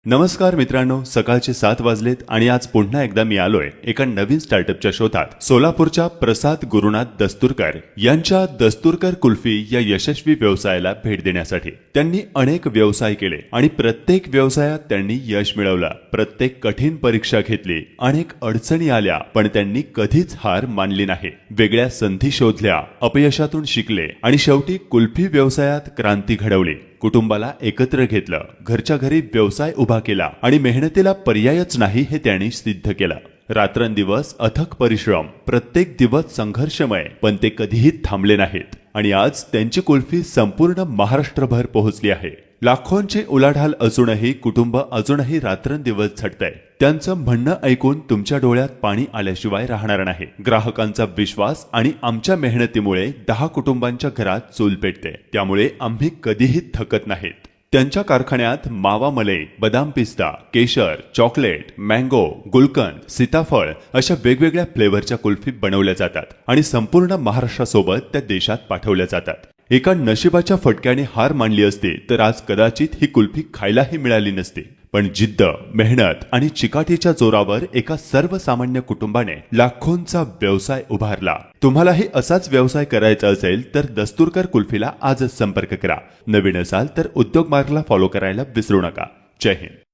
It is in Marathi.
नमस्कार मित्रांनो, सकाळचे 7 वाजलेत आणि आज पुन्हा एकदा मी आलोय एका नवीन स्टार्टअपच्या शोधात। सोलापूरच्या प्रसाद गुरुनाथ दस्तुरकर यांच्या दस्तुरकर कुल्फी या यशस्वी व्यवसायाला भेट देण्यासाठी। त्यांनी अनेक व्यवसाय केले आणि प्रत्येक व्यवसायात त्यांनी यश मिळवलं। प्रत्येक कठीण परीक्षा घेतली, अनेक अडचणी आल्या, पण त्यांनी कधीच हार मानली नाही। वेगळ्या संधी शोधल्या, अपयशातून शिकले आणि शेवटी कुल्फी व्यवसायात क्रांती घडवली। कुटुंबाला एकत्र घेतलं, घरच्या घरी व्यवसाय उभा केला आणि मेहनतीला पर्यायच नाही हे त्यांनी सिद्ध केलं। रात्रंदिवस अथक परिश्रम, प्रत्येक दिवस संघर्षमय, पण ते कधीही थांबले नाहीत आणि आज त्यांची कुल्फी संपूर्ण महाराष्ट्रभर पोहोचली आहे। लाखोंची उलाढाल असूनही कुटुंब अजूनही रात्रंदिवस झटतंय। त्यांचं म्हणणं ऐकून तुमच्या डोळ्यात पाणी आल्याशिवाय राहणार नाही। ग्राहकांचा विश्वास आणि आमच्या मेहनतीमुळे 10 कुटुंबांच्या घरात चूल पेटते, त्यामुळे आम्ही कधीही थकत नाहीत। त्यांच्या कारखान्यात मावा मलई, बदाम पिस्ता, केशर, चॉकलेट, मँगो, गुलकंद, सीताफळ अशा वेगवेगळ्या फ्लेवरच्या कुल्फी बनवल्या जातात आणि संपूर्ण महाराष्ट्रासोबत त्या देशात पाठवल्या जातात। एका नशिबाच्या फटक्याने हार मानली असती तर आज कदाचित ही कुल्फी खायलाही मिळाली नसती, पण जिद्द, मेहनत आणि चिकाटीच्या जोरावर एका सर्वसामान्य कुटुंबाने लाखोंचा व्यवसाय उभारला। तुम्हालाही असाच व्यवसाय करायचा असेल तर दस्तुरकर कुल्फीला आजच संपर्क करा। नवीन असाल तर उद्योग मार्गला फॉलो करायला विसरू नका। जय हिंद।